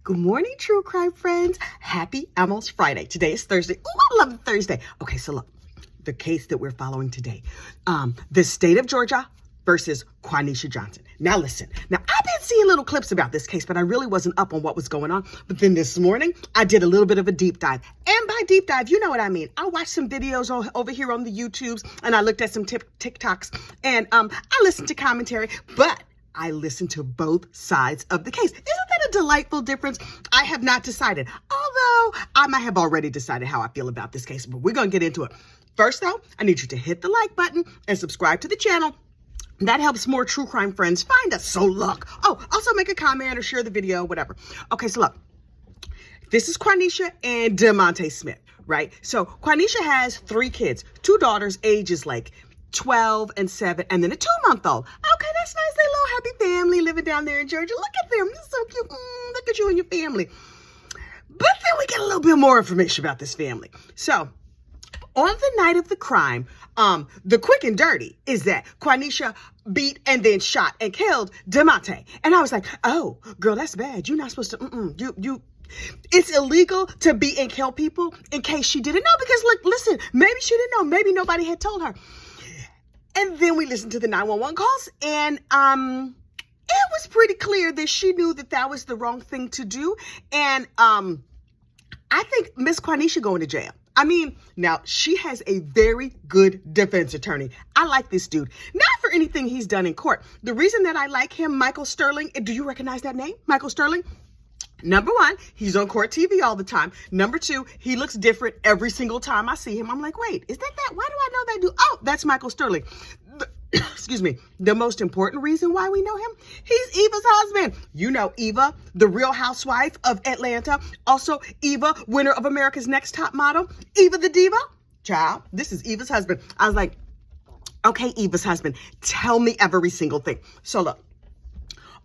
Good morning, true crime friends. Happy almost Friday. Today is Thursday. Oh, I love Thursday. Okay, so look, the case that we're following today, the state of Georgia versus Quaneesha Johnson. Now listen, now I've been seeing little clips about this case, but I really wasn't up on what was going on. But then this morning, I did a little bit of a deep dive. And by deep dive, you know what I mean. I watched some videos over here on the YouTubes, and I looked at some TikToks, and I listened to commentary, but I listened to both sides of the case. Isn't that a delightful difference? I have not decided, although I might have already decided how I feel about this case, but we're going to get into it. First, though, I need you to hit the like button and subscribe to the channel. That helps more true crime friends find us. So look. Oh, also make a comment or share the video, whatever. Okay, so look. This is Quaneesha and DeMonte Smith, right? So Quaneesha has 3 kids, 2 daughters, ages like 12 and 7, and then a 2-month-old. Okay, that's nice. They little happy family living down there in Georgia. Look at them. This is so cute. Look at you and your family. But then we get a little bit more information about this family. So on the night of the crime, the quick and dirty is that Quaneesha beat and then shot and killed DeMonte. And I was like, oh, girl, that's bad. You're not supposed to, it's illegal to beat and kill people, in case she didn't know. Because look, listen, maybe she didn't know. Maybe nobody had told her. And then we listened to the 911 calls, and it was pretty clear that she knew that that was the wrong thing to do. And I think Miss Quaneesha going to jail. I mean, now she has a very good defense attorney. I like this dude. Not for anything he's done in court. The reason that I like him, Michael Sterling, do you recognize that name? Michael Sterling? Number 1, he's on court TV all the time. Number 2, he looks different every single time I see him. I'm like, wait, is that? Why do I know that dude? Oh, that's Michael Sterling. Excuse me. The most important reason why we know him, he's Eva's husband. You know Eva, the Real Housewife of Atlanta. Also, Eva, winner of America's Next Top Model. Eva the Diva. Child, this is Eva's husband. I was like, okay, Eva's husband, tell me every single thing. So look.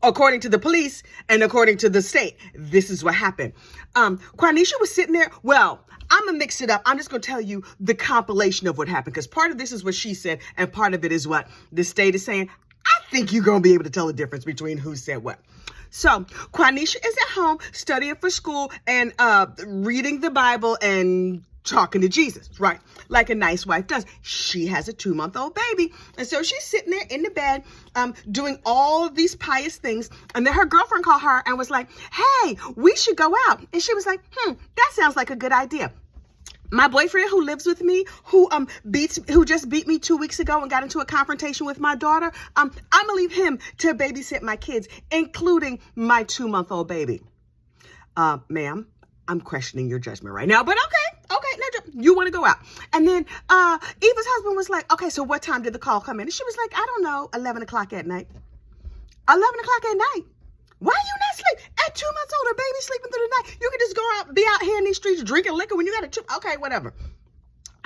According to the police and according to the state, this is what happened. Quaneesha was sitting there. Well, I'm going to mix it up. I'm just going to tell you the compilation of what happened, because part of this is what she said and part of it is what the state is saying. I think you're going to be able to tell the difference between who said what. So Quaneesha is at home studying for school and reading the Bible and talking to Jesus, right? Like a nice wife does. She has a 2-month-old baby. And so she's sitting there in the bed, doing all these pious things. And then her girlfriend called her and was like, hey, we should go out. And she was like, that sounds like a good idea. My boyfriend who lives with me, who just beat me 2 weeks ago and got into a confrontation with my daughter, I'm gonna leave him to babysit my kids, including my 2-month-old baby. Ma'am, I'm questioning your judgment right now, but okay, no, you want to go out. And then Eva's husband was like, okay, so what time did the call come in? And she was like, I don't know, 11 o'clock at night. 11 o'clock at night? Why are you not sleeping? At 2 months old, a baby sleeping through the night. You can just go out, be out here in these streets drinking liquor when you got okay, whatever.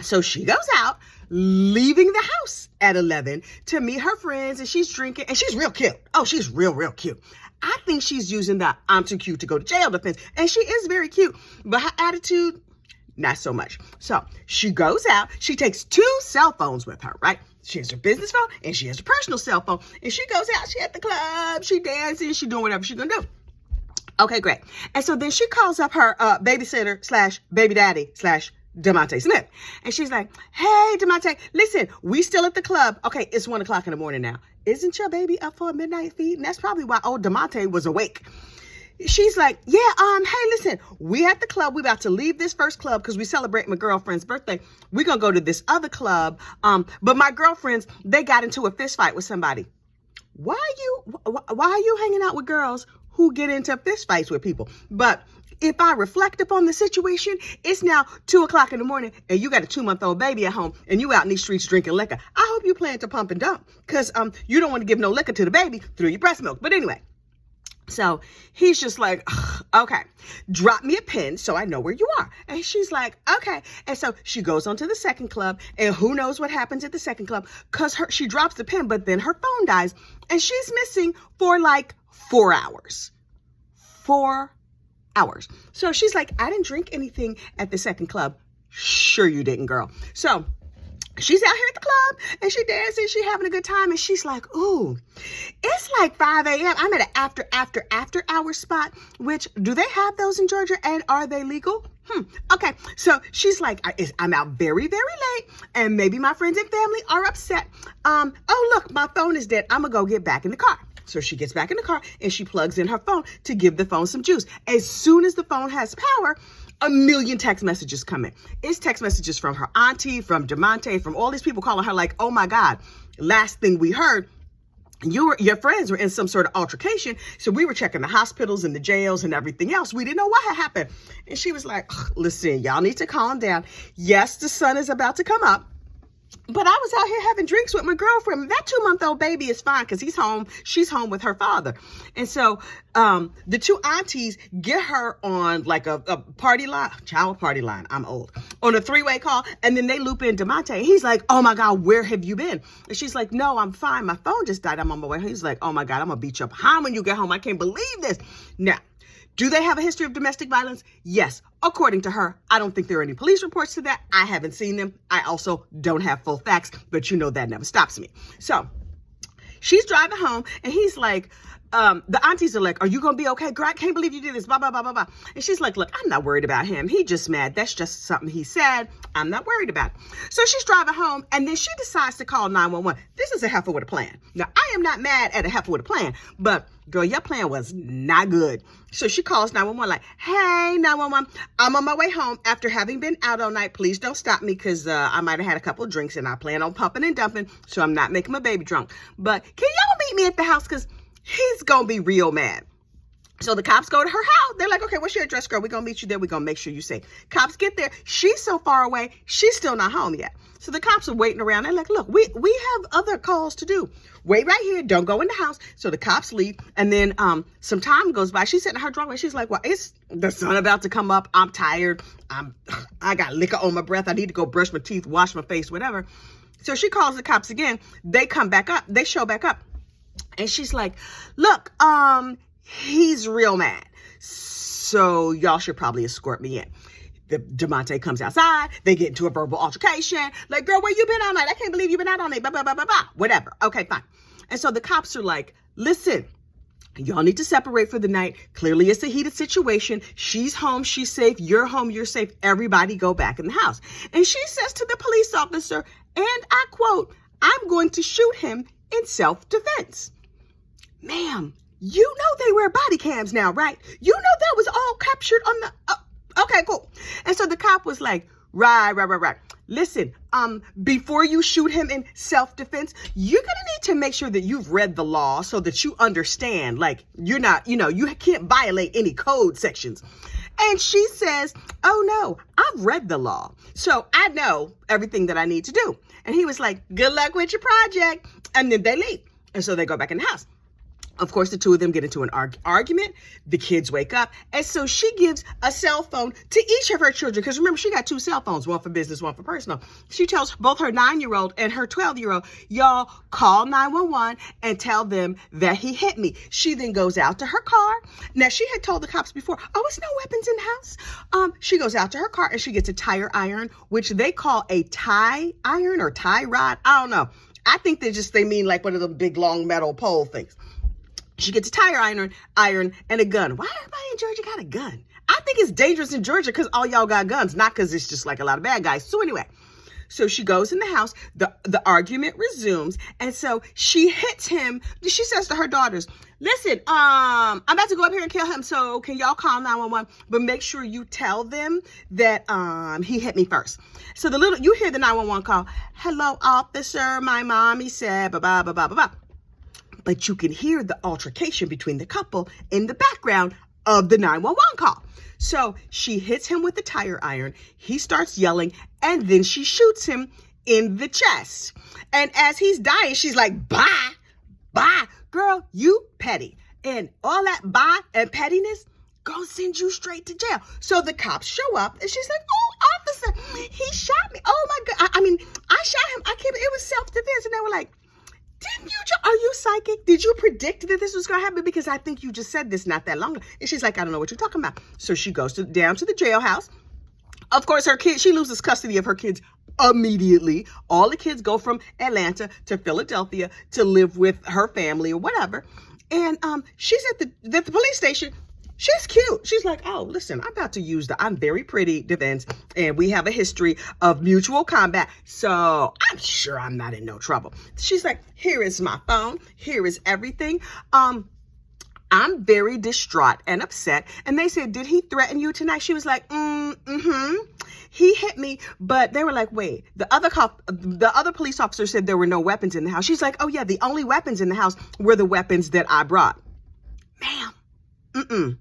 So she goes out, leaving the house at 11 to meet her friends, and she's drinking, and she's real cute. Oh, she's real cute. I think she's using the I'm too cute to go to jail defense, and she is very cute, but her attitude, not so much. So she goes out, she takes 2 cell phones with her, right? She has her business phone and she has her personal cell phone, and she goes out, she at the club, she dancing, she doing whatever she's gonna do. Okay, great. And so then she calls up her babysitter / baby daddy / DeMonte Smith. And she's like, hey, DeMonte, listen, we still at the club. Okay, it's 1 o'clock in the morning now. Isn't your baby up for a midnight feed? And that's probably why old DeMonte was awake. She's like, yeah, hey, listen, we at the club. We about to leave this first club because we celebrate my girlfriend's birthday. We're going to go to this other club. But my girlfriends, they got into a fist fight with somebody. Why are you hanging out with girls who get into fist fights with people? But if I reflect upon the situation, it's now 2 o'clock in the morning and you got a 2-month-old baby at home and you out in these streets drinking liquor. I hope you plan to pump and dump, because you don't want to give no liquor to the baby through your breast milk. But anyway, so he's just like, okay, drop me a pin so I know where you are. And she's like, okay. And so she goes on to the second club, and who knows what happens at the second club, because she drops the pin, but then her phone dies and she's missing for like 4 hours. 4 hours. So she's like, I didn't drink anything at the second club. Sure you didn't, girl. So She's out here at the club and she dancing, she having a good time, and she's like, ooh, it's like 5 a.m. I'm at an after hour spot, which, do they have those in Georgia, and are they legal? Okay, so she's like, I'm out very, very late, and maybe my friends and family are upset. Oh, look, my phone is dead. I'm gonna go get back in the car. So she gets back in the car and she plugs in her phone to give the phone some juice. As soon as the phone has power, a million text messages come in. It's text messages from her auntie, from DeMonte, from all these people calling her like, oh my God, last thing we heard, your friends were in some sort of altercation. So we were checking the hospitals and the jails and everything else. We didn't know what had happened. And she was like, listen, y'all need to calm down. Yes, the sun is about to come up. But I was out here having drinks with my girlfriend. That 2-month-old baby is fine because he's home. She's home with her father. And so the two aunties get her on like a party line, child party line. I'm old. On a 3-way call. And then they loop in DeMonte. He's like, oh my God, where have you been? And she's like, no, I'm fine. My phone just died. I'm on my way. He's like, oh my God, I'm going to beat you up high when you get home. I can't believe this. Now, do they have a history of domestic violence? Yes. According to her, I don't think there are any police reports to that. I haven't seen them. I also don't have full facts, but you know that never stops me. So she's driving home and he's like, the aunties are like, are you going to be okay? Girl, I can't believe you did this, blah, blah, blah, blah, blah. And she's like, look, I'm not worried about him. He just mad. That's just something he said. I'm not worried about it. So she's driving home and then she decides to call 911. This is a heifer with a plan. Now, I am not mad at a heifer with a plan, but girl, your plan was not good. So she calls 911 like, hey, 911, I'm on my way home after having been out all night. Please don't stop me because I might have had a couple of drinks and I plan on pumping and dumping, so I'm not making my baby drunk. But can y'all meet me at the house because he's going to be real mad. So the cops go to her house. They're like, okay, what's your address, girl? We're going to meet you there. We're going to make sure you're safe. Cops get there. She's so far away. She's still not home yet. So the cops are waiting around. They're like, look, we have other calls to do. Wait right here. Don't go in the house. So the cops leave. And then some time goes by. She's sitting in her driveway. She's like, well, it's the sun about to come up. I'm tired. I got liquor on my breath. I need to go brush my teeth, wash my face, whatever. So she calls the cops again. They come back up. They show back up. And she's like, look, he's real mad. So y'all should probably escort me in. The DeMonte comes outside. They get into a verbal altercation. Like, girl, where you been all night? I can't believe you been out all night. Blah, blah, blah, blah, blah. Whatever. Okay, fine. And so the cops are like, listen, y'all need to separate for the night. Clearly, it's a heated situation. She's home. She's safe. You're home. You're safe. Everybody go back in the house. And she says to the police officer, and I quote, I'm going to shoot him in self-defense. Ma'am, you know they wear body cams now, right? You know that was all captured on the... okay, cool. And so the cop was like, right. Listen, before you shoot him in self-defense, you're going to need to make sure that you've read the law so that you understand, like, you're not, you can't violate any code sections. And she says, oh no, I've read the law. So I know everything that I need to do. And he was like, good luck with your project. And then they leave. And so they go back in the house. Of course, the two of them get into an argument. The kids wake up. And so she gives a cell phone to each of her children. Because remember, she got 2 cell phones, one for business, one for personal. She tells both her 9-year-old and her 12-year-old, y'all call 911 and tell them that he hit me. She then goes out to her car. Now, she had told the cops before, oh, it's no weapons in the house. She goes out to her car and she gets a tire iron, which they call a tie iron or tie rod. I don't know. I think they mean like one of the big long metal pole things. She gets a tire iron and a gun. Why everybody in Georgia got a gun? I think it's dangerous in Georgia because all y'all got guns, not because it's just like a lot of bad guys. So anyway, so she goes in the house, the argument resumes. And so she hits him. She says to her daughters, listen, I'm about to go up here and kill him. So can y'all call 911, but make sure you tell them that he hit me first. So you hear the 911 call. Hello, officer. My mommy said, blah, blah, blah, blah, blah. But you can hear the altercation between the couple in the background of the 911 call. So she hits him with the tire iron. He starts yelling, and then she shoots him in the chest. And as he's dying, she's like, bye. Girl, you petty. And all that bye and pettiness gonna send you straight to jail. So the cops show up, and she's like, oh, officer, he shot me. Oh, my God. I shot him. It was self-defense. And they were like, are you psychic? Did you predict that this was going to happen? Because I think you just said this not that long ago. And she's like, I don't know what you're talking about. So she goes down to the jailhouse. Of course, she loses custody of her kids immediately. All the kids go from Atlanta to Philadelphia to live with her family or whatever. And she's at the police station. She's cute. She's like, oh, listen, I'm about to use I'm very pretty defense, and we have a history of mutual combat, so I'm sure I'm not in no trouble. She's like, here is my phone. Here is everything. I'm very distraught and upset. And they said, did he threaten you tonight? She was like, he hit me, but they were like, wait, the other police officer said there were no weapons in the house. She's like, oh yeah, the only weapons in the house were the weapons that I brought. Ma'am,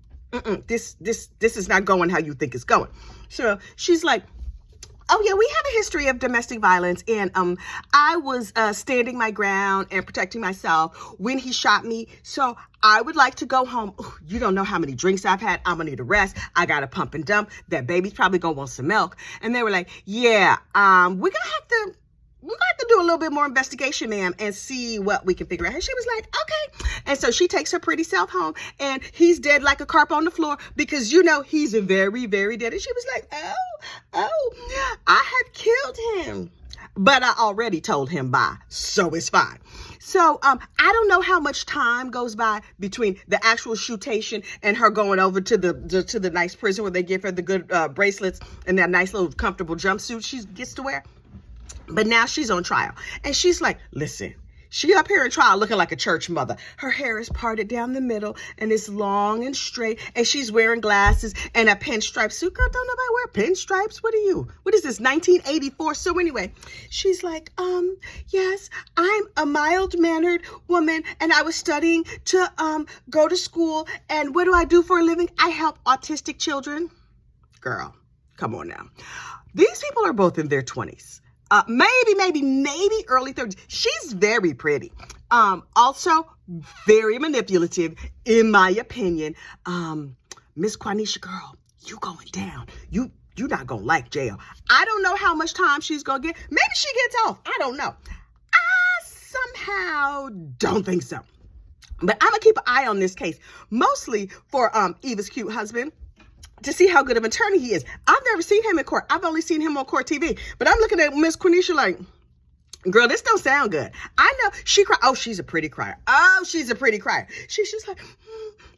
this is not going how you think it's going. So she's like, oh yeah, we have a history of domestic violence, and I was standing my ground and protecting myself when he shot me. So I would like to go home. Ooh, you don't know how many drinks I've had. I'm gonna need a rest. I got to pump and dump. That baby's probably gonna want some milk. And they were like, yeah, we're gonna have to do a little bit more investigation, ma'am, and see what we can figure out. And she was like, okay. And so she takes her pretty self home, and he's dead like a carp on the floor because, he's very, very dead. And she was like, oh, I have killed him, but I already told him bye, so it's fine. So I don't know how much time goes by between the actual shootation and her going over to the nice prison where they give her the good bracelets and that nice little comfortable jumpsuit she gets to wear. But now she's on trial, and she's like, listen, she up here in trial looking like a church mother. Her hair is parted down the middle, and it's long and straight, and she's wearing glasses and a pinstripe suit. Girl, don't nobody wear pinstripes. What is this, 1984? So anyway, she's like, yes, I'm a mild-mannered woman, and I was studying to go to school, and what do I do for a living? I help autistic children. Girl, come on now. These people are both in their 20s. Maybe early 30s. She's very pretty. Also very manipulative, in my opinion. Miss Quaneesha, girl, you going down. You're not gonna like jail. I don't know how much time she's gonna get. Maybe she gets off. I don't know. I somehow don't think so. But I'm gonna keep an eye on this case, mostly for Eva's cute husband, to see how good of an attorney he is. I've never seen him in court. I've only seen him on court TV. But I'm looking at Miss Quaneesha like, girl, this don't sound good. I know she cried. Oh, she's a pretty crier. Oh, she's a pretty crier. She's just like,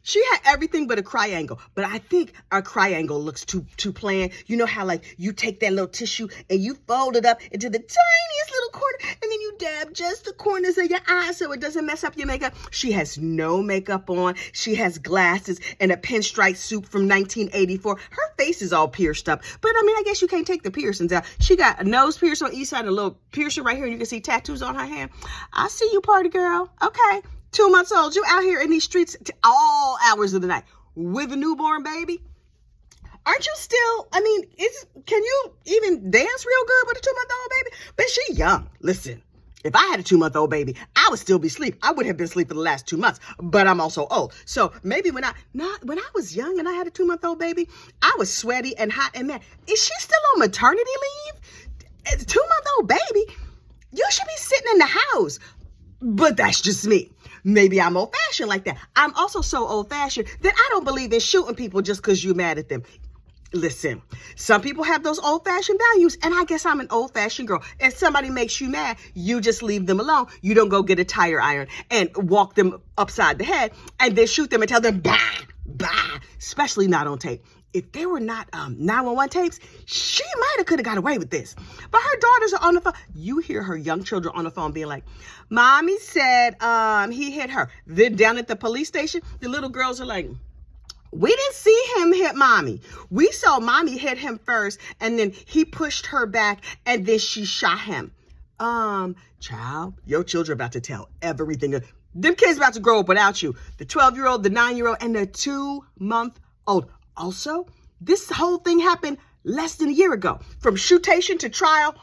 she had everything but a cry angle. But I think a cry angle looks too plain. You know how like you take that little tissue and you fold it up into the tiniest little corner, and then you dab just the corners of your eyes so it doesn't mess up your makeup. She has no makeup on. She has glasses and a pinstripe suit from 1984. Her face is all pierced up. But I mean, I guess you can't take the piercings out. She got a nose piercing on each side and a little piercing right here. You can see tattoos on her hand. I see you, party girl. Okay. 2 months old. You out here in these streets all hours of the night with a newborn baby. Aren't you still, I mean, can you even dance real good with a 2-month-old baby? But she young. Listen, if I had a 2-month-old baby, I would still be asleep. I would have been asleep for the last 2 months, but I'm also old. So maybe when I was young and I had a 2-month-old baby, I was sweaty and hot and mad. Is she still on maternity leave? As a 2-month-old baby, you should be sitting in the house. But that's just me. Maybe I'm old-fashioned like that. I'm also so old-fashioned that I don't believe in shooting people just because you're mad at them. Listen, some people have those old-fashioned values, and I guess I'm an old-fashioned girl. If somebody makes you mad, you just leave them alone. You don't go get a tire iron and walk them upside the head and then shoot them and tell them, bah, bah, especially not on tape. If they were not 911 tapes, she could have got away with this. But her daughters are on the phone. You hear her young children on the phone being like, Mommy said he hit her. Then down at the police station, the little girls are like, we didn't see him hit Mommy. We saw Mommy hit him first, and then he pushed her back, and then she shot him. Child, your children are about to tell everything. Them kids about to grow up without you. The 12-year-old, the 9-year-old, and the 2-month-old. Also, this whole thing happened less than a year ago. From shootation to trial,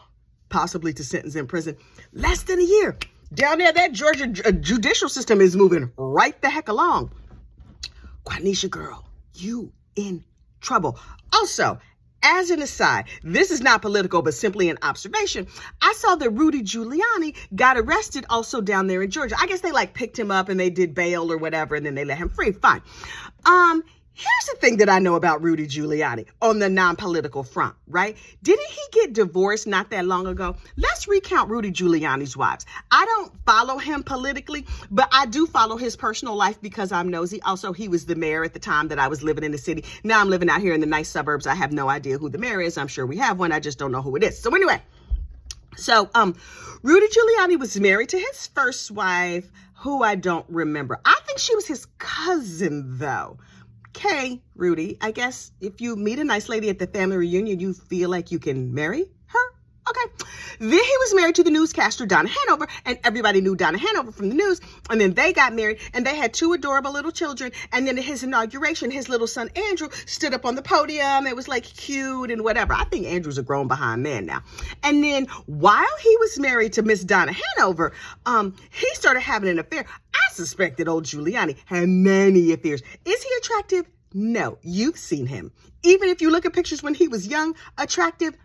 possibly to sentence in prison, less than a year. Down there, that Georgia judicial system is moving right the heck along. Quaneesha, girl, you in trouble. Also, as an aside, this is not political, but simply an observation. I saw that Rudy Giuliani got arrested also down there in Georgia. I guess they picked him up and they did bail or whatever, and then they let him free. Fine. Here's the thing that I know about Rudy Giuliani on the non-political front, right? Didn't he get divorced not that long ago? Let's recount Rudy Giuliani's wives. I don't follow him politically, but I do follow his personal life because I'm nosy. Also, he was the mayor at the time that I was living in the city. Now I'm living out here in the nice suburbs. I have no idea who the mayor is. I'm sure we have one. I just don't know who it is. So anyway, Rudy Giuliani was married to his first wife, who I don't remember. I think she was his cousin, though. Okay, Rudy, I guess if you meet a nice lady at the family reunion, you feel like you can marry her? Okay. Then he was married to the newscaster Donna Hanover, and everybody knew Donna Hanover from the news. And then they got married, and they had two adorable little children. And then at his inauguration, his little son Andrew stood up on the podium. It was like cute and whatever. I think Andrew's a grown behind man now. And then while he was married to Miss Donna Hanover, he started having an affair. I suspect that old Giuliani had many affairs. Is he attractive? No. You've seen him. Even if you look at pictures when he was young, attractive,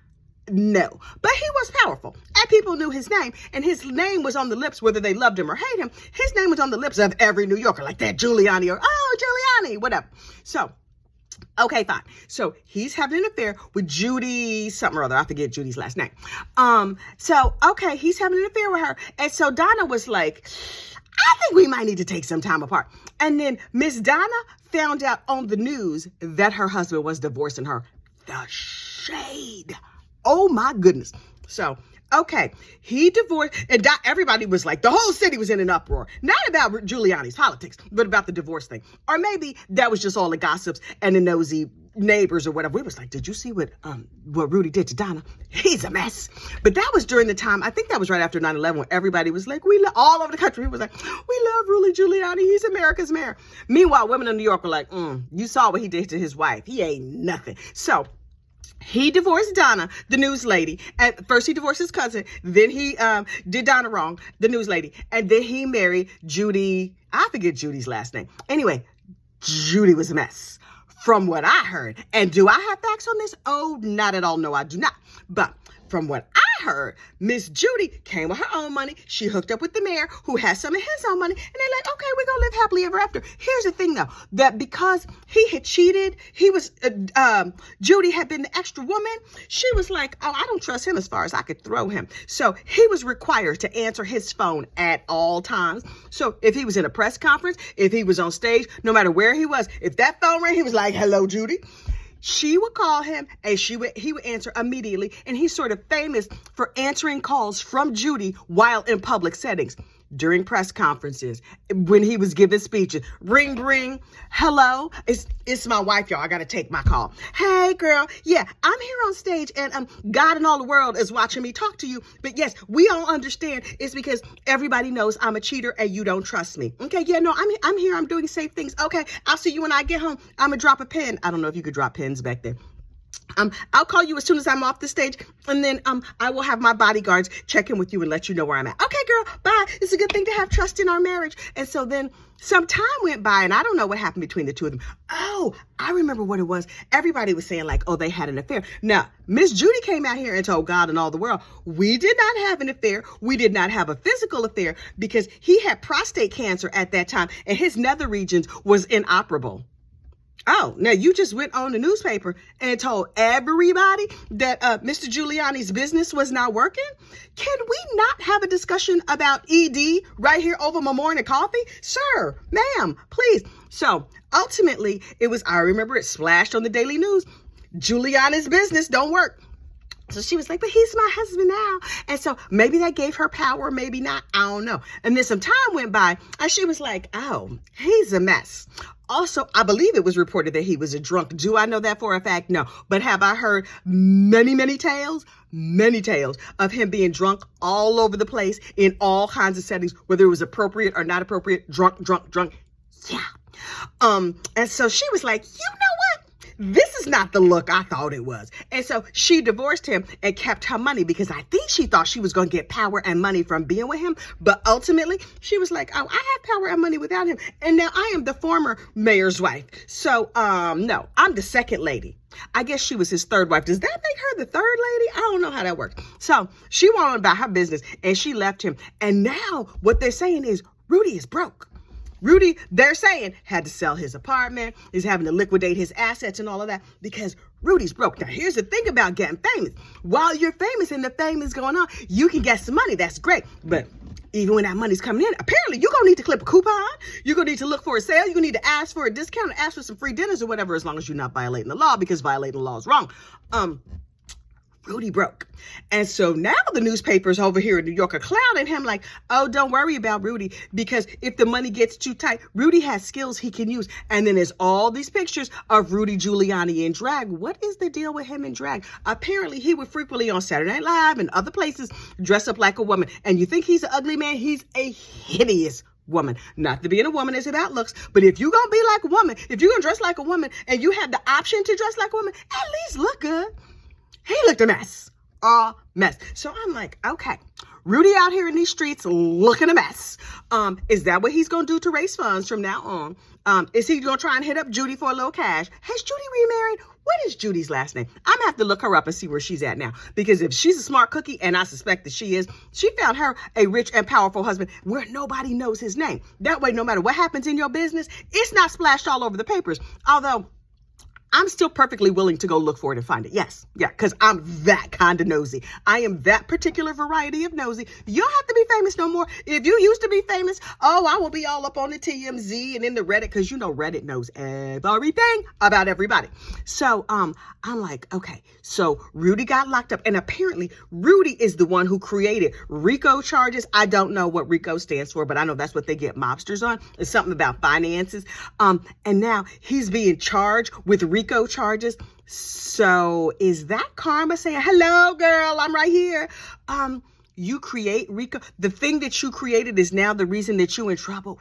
no. But he was powerful, and people knew his name, and his name was on the lips, whether they loved him or hate him. His name was on the lips of every New Yorker, like that Giuliani or, oh, Giuliani, whatever. So, okay, fine. So he's having an affair with Judy something or other. I forget Judy's last name. Okay, he's having an affair with her. And so Donna was like, I think we might need to take some time apart. And then Miss Donna found out on the news that her husband was divorcing her. The shade. Oh my goodness. So, okay, he divorced, and everybody was like, the whole city was in an uproar. Not about Giuliani's politics, but about the divorce thing. Or maybe that was just all the gossips and the nosy neighbors or whatever. We was like, did you see what Rudy did to Donna? He's a mess. But that was during the time, I think that was right after 9/11, when everybody was like, all over the country, was like, we love Rudy Giuliani. He's America's mayor. Meanwhile, women in New York were like, you saw what he did to his wife. He ain't nothing. So he divorced Donna, the news lady. At first, he divorced his cousin. Then he did Donna wrong, the news lady. And then he married Judy. I forget Judy's last name. Anyway, Judy was a mess, from what I heard. And do I have facts on this? Oh, not at all. No, I do not. But from what I heard, Miss Judy came with her own money. She hooked up with the mayor, who has some of his own money. And they're like, okay, we're going to live happily ever after. Here's the thing, though, that because he had cheated, Judy had been the extra woman. She was like, oh, I don't trust him as far as I could throw him. So he was required to answer his phone at all times. So if he was in a press conference, if he was on stage, no matter where he was, if that phone rang, he was like, hello, Judy. She would call him, and he would answer immediately. And he's sort of famous for answering calls from Judy while in public settings, during press conferences, when he was giving speeches. Ring, ring. Hello, it's my wife, y'all. I got to take my call. Hey, girl. Yeah, I'm here on stage, and God and all the world is watching me talk to you. But yes, we all understand it's because everybody knows I'm a cheater and you don't trust me. Okay, yeah, no, I'm here. I'm doing safe things. Okay, I'll see you when I get home. I'm going to drop a pin. I don't know if you could drop pins back then. I'll call you as soon as I'm off the stage, and then I will have my bodyguards check in with you and let you know where I'm at. Okay, girl, bye. It's a good thing to have trust in our marriage. And so then some time went by, and I don't know what happened between the two of them. Oh, I remember what it was. Everybody was saying like, oh, they had an affair. Now, Miss Judy came out here and told God and all the world, we did not have an affair. We did not have a physical affair, because he had prostate cancer at that time, and his nether regions was inoperable. Oh, now you just went on the newspaper and told everybody that Mr. Giuliani's business was not working? Can we not have a discussion about ED right here over my morning coffee? Sir, ma'am, please. So ultimately, I remember it splashed on the Daily News. Giuliani's business don't work. So she was like, but he's my husband now. And so maybe that gave her power, maybe not. I don't know. And then some time went by, and she was like, oh, he's a mess. Also, I believe it was reported that he was a drunk. Do I know that for a fact? No. But have I heard many, many tales of him being drunk all over the place in all kinds of settings, whether it was appropriate or not appropriate, drunk. Yeah. And so she was like, you know what? This is not the look I thought it was. And so she divorced him and kept her money, because I think she thought she was going to get power and money from being with him. But ultimately, she was like, oh, I have power and money without him. And now I am the former mayor's wife. So, no, I'm the second lady. I guess she was his third wife. Does that make her the third lady? I don't know how that works. So she went on about her business, and she left him. And now what they're saying is Rudy is broke. Rudy, they're saying, had to sell his apartment, is having to liquidate his assets and all of that because Rudy's broke. Now, here's the thing about getting famous. While you're famous and the fame is going on, you can get some money. That's great. But even when that money's coming in, apparently you're going to need to clip a coupon. You're going to need to look for a sale. You're going to need to ask for a discount, ask for some free dinners or whatever, as long as you're not violating the law, because violating the law is wrong. Rudy broke. And so now the newspapers over here in New York are clowning him like, oh, don't worry about Rudy, because if the money gets too tight, Rudy has skills he can use. And then there's all these pictures of Rudy Giuliani in drag. What is the deal with him in drag? Apparently he would frequently on Saturday Night Live and other places dress up like a woman. And you think he's an ugly man? He's a hideous woman. Not that being a woman is about looks, but if you're going to be like a woman, if you're going to dress like a woman and you have the option to dress like a woman, at least look good. He looked a mess. A mess. So I'm like, okay, Rudy out here in these streets looking a mess. Is that what he's going to do to raise funds from now on? Is he going to try and hit up Judy for a little cash? Has Judy remarried? What is Judy's last name? I'm going to have to look her up and see where she's at now. Because if she's a smart cookie, and I suspect that she is, she found her a rich and powerful husband where nobody knows his name. That way, no matter what happens in your business, it's not splashed all over the papers. Although I'm still perfectly willing to go look for it and find it. Yes. Yeah. Because I'm that kind of nosy. I am that particular variety of nosy. You don't have to be famous no more. If you used to be famous, oh, I will be all up on the TMZ and in the Reddit, because you know Reddit knows everything about everybody. So I'm like, okay, so Rudy got locked up, and apparently Rudy is the one who created RICO charges. I don't know what RICO stands for, but I know that's what they get mobsters on. It's something about finances. And now he's being charged with RICO charges. So is that karma saying, hello, girl, I'm right here? You create RICO. The thing that you created is now the reason that you're in trouble.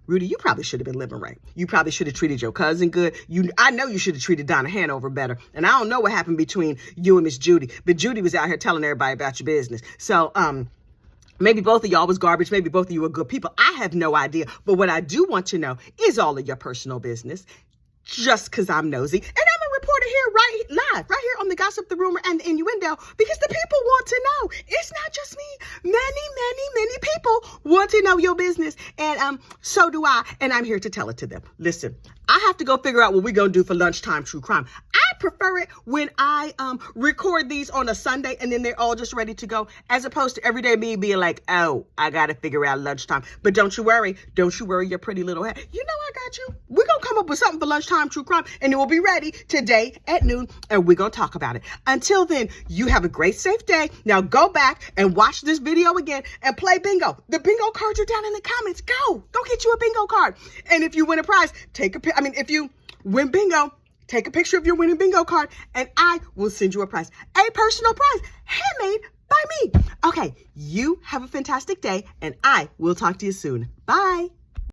Rudy, you probably should have been living right. You probably should have treated your cousin good. I know you should have treated Donna Hanover better. And I don't know what happened between you and Miss Judy, but Judy was out here telling everybody about your business. So, maybe both of y'all was garbage. Maybe both of you were good people. I have no idea. But what I do want to know is all of your personal business, just because I'm nosy. And I'm a reporter here live, right here on the gossip, the rumor, and the innuendo, because the people want to know. It's not just me. Many people want to know your business. And so do I. And I'm here to tell it to them. Listen, I have to go figure out what we're going to do for lunchtime true crime. I prefer it when I record these on a Sunday and then they're all just ready to go, as opposed to everyday me being like, oh, I got to figure out lunchtime. But don't you worry your pretty little head. You know I got you. We're going to come up with something for lunchtime true crime, and it will be ready today at noon, and we're going to talk about it. Until then, you have a great, safe day. Now go back and watch this video again and play bingo. The bingo cards are down in the comments. Go get you a bingo card. And if you win a prize, if you win bingo, take a picture of your winning bingo card, and I will send you a prize. A personal prize, handmade by me. Okay, you have a fantastic day, and I will talk to you soon. Bye.